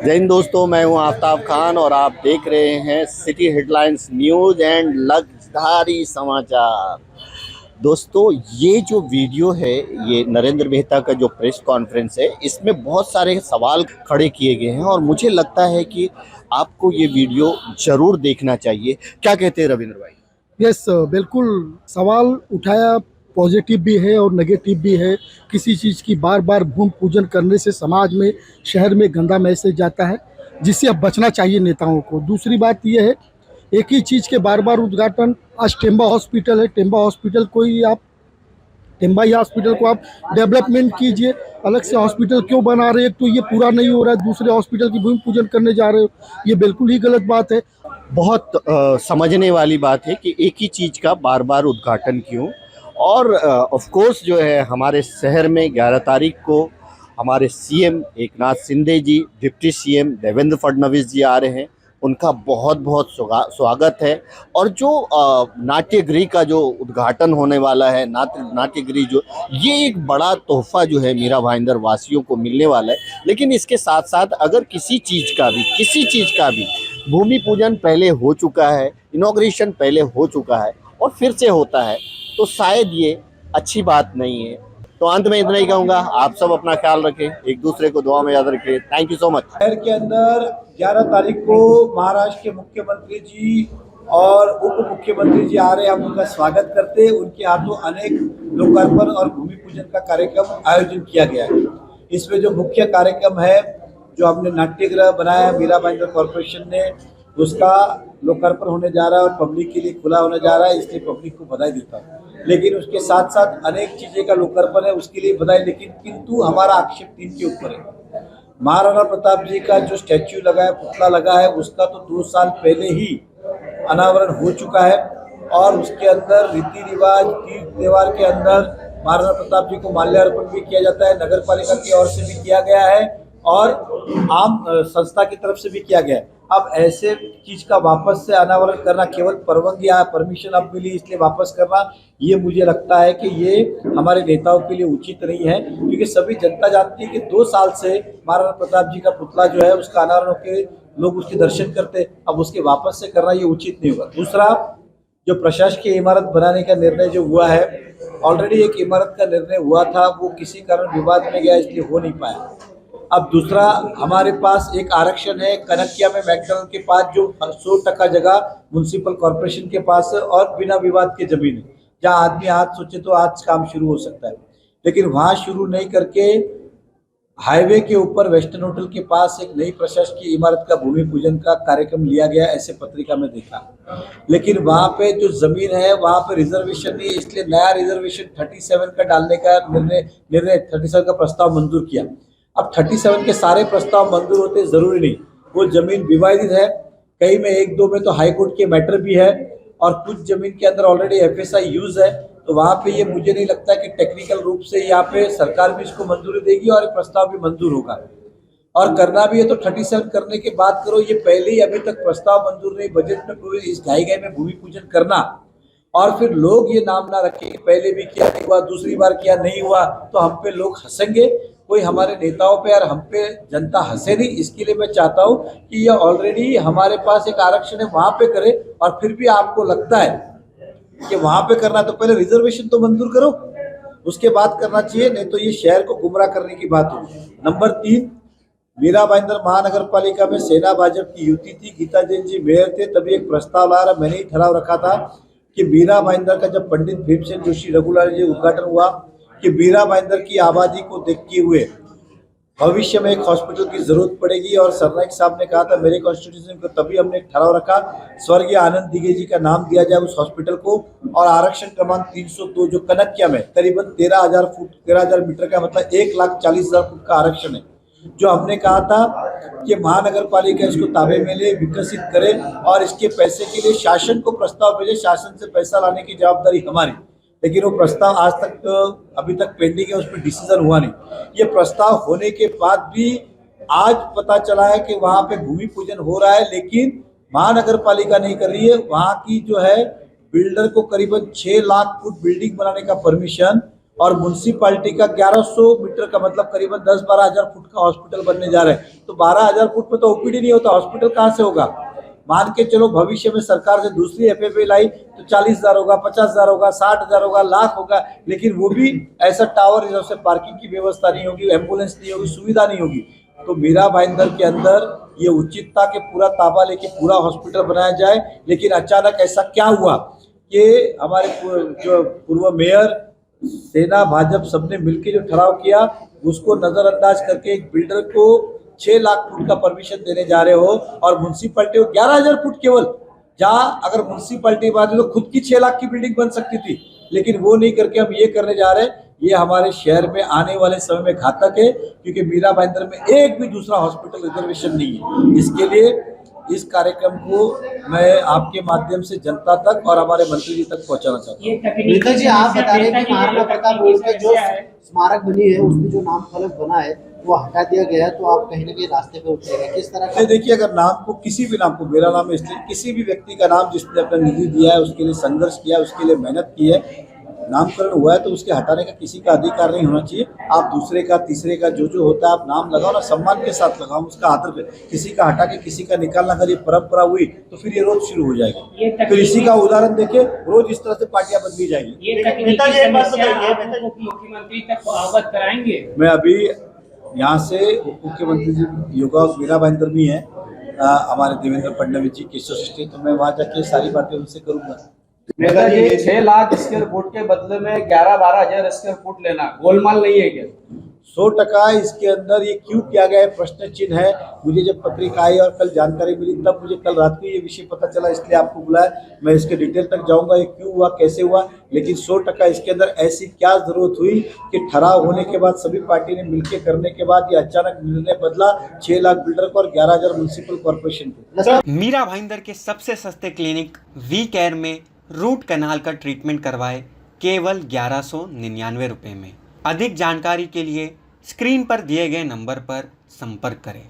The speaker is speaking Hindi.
जय हिंद दोस्तों, मैं हूं आफ्ताब खान और आप देख रहे हैं city headlines news and luxury समाचार। दोस्तों, ये जो वीडियो है ये नरेंद्र मेहता का जो प्रेस कॉन्फ्रेंस है, इसमें बहुत सारे सवाल खड़े किए गए हैं और मुझे लगता है कि आपको ये वीडियो जरूर देखना चाहिए। क्या कहते हैं रविंद्र भाई? यस, बिल्कुल। सवाल उठाया, पॉजिटिव भी है और नेगेटिव भी है। किसी चीज़ की बार बार भूमि पूजन करने से समाज में, शहर में गंदा मैसेज जाता है, जिससे अब बचना चाहिए नेताओं को। दूसरी बात यह है, एक ही चीज़ के बार बार उद्घाटन। आज टेम्बा हॉस्पिटल है, टेम्बा हॉस्पिटल टेम्बा ही हॉस्पिटल को आप डेवलपमेंट कीजिए। अलग से हॉस्पिटल क्यों बना रहे हैं? तो ये पूरा नहीं हो रहा है, दूसरे हॉस्पिटल की भूमि पूजन करने जा रहे हो, ये बिल्कुल ही गलत बात है। बहुत समझने वाली बात है कि एक ही चीज़ का बार बार उद्घाटन क्यों। और ऑफ कोर्स जो है, हमारे शहर में 11 तारीख को हमारे सीएम एकनाथ शिंदे जी, डिप्टी सीएम देवेंद्र फडणवीस जी आ रहे हैं। उनका बहुत बहुत स्वागत है। और जो नाट्यगृह का जो उद्घाटन होने वाला है, नाट्यगृह जो, ये एक बड़ा तोहफा जो है मीरा भाईंदर वासियों को मिलने वाला है। लेकिन इसके साथ साथ अगर किसी चीज़ का भी भूमि पूजन पहले हो चुका है, इनॉग्रेशन पहले हो चुका है और फिर से होता है, तो शायद ये अच्छी बात नहीं है। तो अंत में इतना ही कहूँगा, आप सब अपना ख्याल रखें, एक दूसरे को दुआ में याद रखें। Thank you so much. शहर के अंदर 11 तारीख को महाराष्ट्र के मुख्यमंत्री जी और उप मुख्यमंत्री जी आ रहे हैं। हम उनका स्वागत करते हैं। उनके हाथों अनेक लोकार्पण और भूमि पूजन का कार्यक्रम आयोजन किया गया है। इसमें जो मुख्य कार्यक्रम है, जो हमने नाट्यगृह बनाया मीरा भाईंदर कॉरपोरेशन ने, उसका लोकार्पण होने जा रहा है और पब्लिक के लिए खुला होने जा रहा है। इसलिए पब्लिक को बधाई देता हूँ। लेकिन उसके साथ साथ अनेक चीज़ें का लोकार्पण है, उसके लिए बधाई। लेकिन किंतु हमारा आक्षेप 3 के ऊपर है। महाराणा प्रताप जी का जो स्टैच्यू लगा है, पुतला लगा है, उसका तो 2 साल पहले ही अनावरण हो चुका है। और उसके अंदर रीति रिवाज, तीज त्योहार के अंदर महाराणा प्रताप जी को माल्यार्पण भी किया जाता है, नगर पालिका की ओर से भी किया गया है और आम संस्था की तरफ से भी किया गया है। अब ऐसे चीज का वापस से अनावरण करना, केवल परवानगी या परमिशन अब मिली इसलिए वापस करना, ये मुझे लगता है कि ये हमारे नेताओं के लिए उचित नहीं है। क्योंकि सभी जनता जानती है कि 2 साल से महाराणा प्रताप जी का पुतला जो है उसका अनावरण होकर लोग उसके दर्शन करते, अब उसके वापस से करना ये उचित नहीं होगा। दूसरा, जो प्रशासकीय इमारत बनाने का निर्णय जो हुआ है, ऑलरेडी एक इमारत का निर्णय हुआ था, वो किसी कारण विवाद में गया, इसलिए हो नहीं पाया। अब दूसरा, हमारे पास एक आरक्षण है कनकिया में मैकडॉनल्ड के पास, जो 100% जगह म्युनिसिपल कॉर्पोरेशन के पास है और बिना विवाद के जमीन है, जहाँ आदमी आज सोचे तो आज काम शुरू हो सकता है। लेकिन वहां शुरू नहीं करके हाईवे के ऊपर वेस्टर्न होटल के पास एक नई प्रशासकीय इमारत का भूमि पूजन का कार्यक्रम लिया गया, ऐसे पत्रिका में देखा। लेकिन वहां पे जो जमीन है वहां पे रिजर्वेशन नहीं है, इसलिए नया रिजर्वेशन 37 का डालने का निर्णय 37 का प्रस्ताव मंजूर किया। अब 37 के सारे प्रस्ताव मंजूर होते जरूरी नहीं, वो जमीन विवादित है, कई में 1-2 में तो हाईकोर्ट के मैटर भी है और कुछ जमीन के अंदर ऑलरेडी FSI यूज है। तो वहां पे ये मुझे नहीं लगता कि टेक्निकल रूप से यहाँ पे सरकार भी इसको मंजूरी देगी और प्रस्ताव भी मंजूर होगा। और करना भी है तो 37 करने के बाद करो, ये पहले ही अभी तक प्रस्ताव मंजूर नहीं, बजट में पूरी इस घाई में भूमि पूजन करना और फिर लोग ये नाम ना रखें कि पहले भी किया नहीं हुआ, दूसरी बार किया नहीं हुआ, तो हम पे लोग हंसेंगे। कोई हमारे नेताओं पे और हम पे जनता हंसे नहीं। इसके लिए मैं चाहता हूँ कि ये ऑलरेडी हमारे पास एक आरक्षण है, वहां पे करे। और फिर भी आपको लगता है कि वहां पे करना, तो पहले रिजर्वेशन तो मंजूर करो, उसके बाद करना चाहिए, नहीं तो ये शहर को गुमराह करने की बात होगी। नंबर 3, मीरा भाईंदर महानगर पालिका में सेना भाजपा की युति थी, गीता जैन जी मेयर थे, तभी एक प्रस्ताव ला रहा, मैंने ही ठहराव रखा था कि मीरा भाईंदर का जब पंडित भीमसेन जोशी रघुलाल जी उद्घाटन हुआ कि मीरा भाईंदर की आबादी को देखते हुए भविष्य में एक हॉस्पिटल की जरूरत पड़ेगी। और सरनाइक साहब ने कहा था मेरे कॉन्स्टिट्यूशन को, तभी हमने एक ठहराव रखा, स्वर्गीय आनंद दिगे जी का नाम दिया जाए उस हॉस्पिटल को। और आरक्षण क्रमांक 302 जो कनकिया में करीबन 13,000 मीटर का, मतलब 1,40,000 फुट का आरक्षण है, जो हमने कहा था कि महानगर पालिका इसको ताबे में ले, विकसित करे और इसके पैसे के लिए शासन को प्रस्ताव भेजे, शासन से पैसा लाने की जवाबदारी हमारी। लेकिन वो प्रस्ताव आज तक अभी तक पेंडिंग है, उस पर डिसीजन हुआ नहीं। ये प्रस्ताव होने के बाद भी आज पता चला है कि वहां पे भूमि पूजन हो रहा है, लेकिन महानगर पालिका नहीं कर रही है। वहां की जो है बिल्डर को करीबन 6 लाख फुट बिल्डिंग बनाने का परमिशन और म्यूनसिपालिटी का 1100 मीटर का मतलब करीबन 10-12 हजार फुट का हॉस्पिटल बनने जा रहा है। तो 12 हजार फुट में तो ओपीडी नहीं होता, हॉस्पिटल कहाँ से होगा? मान के चलो भविष्य में सरकार से दूसरी एफएफए लाई तो 40,000 होगा, 50,000 होगा, 60,000 होगा, लाख होगा, लेकिन वो भी ऐसा टावर जैसे पार्किंग की व्यवस्था नहीं होगी, एम्बुलेंस नहीं होगी, सुविधा नहीं होगी। तो मीरा भाईंदर के अंदर ये उचित था कि पूरा ताबा लेके पूरा हॉस्पिटल बनाया जाए, लेकिन अचानक ऐसा क्या हुआ कि हमारे जो पूर्व मेयर, सेना, भाजपा सबने मिलकर जो ठहराव किया उसको नजरअंदाज करके एक बिल्डर को 6 लाख फुट का परमिशन देने जा रहे हो और म्यूनसिपैलिटी को 11,000 फुट केवल, जहाँ अगर म्यूनसिपैलिटी बात तो खुद की 6 लाख की बिल्डिंग बन सकती थी, लेकिन वो नहीं करके हम ये करने जा रहे हैं। ये हमारे शहर में आने वाले समय में घातक है, क्योंकि मीरा भाईंदर में एक भी दूसरा हॉस्पिटल रिजर्वेशन नहीं है। इसके लिए इस कार्यक्रम को मैं आपके माध्यम से जनता तक और हमारे मंत्री जी तक पहुंचाना चाहता हूँ। नेता जी, आप बता रहे हैं कि महाराणा प्रताप रोड पे जो स्मारक बनी है उसमें जो नाम फलक बना है वो हटा दिया गया है, तो आप कहीं ना कहीं रास्ते पे उठेंगे, किस तरह का? देखिए, अगर नाम को, किसी भी नाम को, मेरा नाम इसलिए, किसी भी व्यक्ति का नाम जिसने अपना निधि दिया है, उसके लिए संघर्ष किया है, उसके लिए मेहनत की है, नामकरण हुआ है, तो उसके हटाने का किसी का अधिकार नहीं होना चाहिए। आप दूसरे का, तीसरे का जो होता है आप नाम लगाओ ना, सम्मान के साथ लगाओ, उसका आदर करें। किसी का हटा के किसी का निकालना, अगर ये परंपरा हुई तो फिर ये रोज शुरू हो जाएगी। फिर इसी का उदाहरण देखे रोज इस तरह से पार्टियां बदली जाएंगी। मुख्यमंत्री तक अवगत कराएंगे। मैं अभी यहाँ से उप मुख्यमंत्री जी योगा मीरा भाईंदर भी हैं, हमारे देवेंद्र फडणवीस जी, केशव सृष्टि, तो मैं वहाँ जाके सारी बातें उनसे करूँगा। नेता जी, 6 लाख स्क्वायर फुट के बदले में 11-12 हजार स्क्वायर फुट लेना गोलमाल नहीं है क्या? 100% इसके अंदर ये क्यों किया गया है, प्रश्न चिन्ह है। मुझे जब पत्रिका आई और कल जानकारी मिली, तब मुझे कल रात को ये विषय पता चला, इसलिए आपको बुलाया। मैं इसके डिटेल तक जाऊंगा, ये क्यों हुआ, कैसे हुआ, लेकिन 100% इसके अंदर ऐसी क्या जरूरत हुई कि ठहराव होने के बाद सभी पार्टी ने मिलकर करने के बाद ये अचानक निर्णय बदला 6 लाख बिल्डर को और 11,000 म्यूनसिपल कॉर्पोरेशन को। मीरा भाईंदर के सबसे सस्ते क्लिनिक वी केयर में रूट कैनाल का ट्रीटमेंट करवाए केवल 1199 रुपये में। अधिक जानकारी के लिए स्क्रीन पर दिए गए नंबर पर संपर्क करें।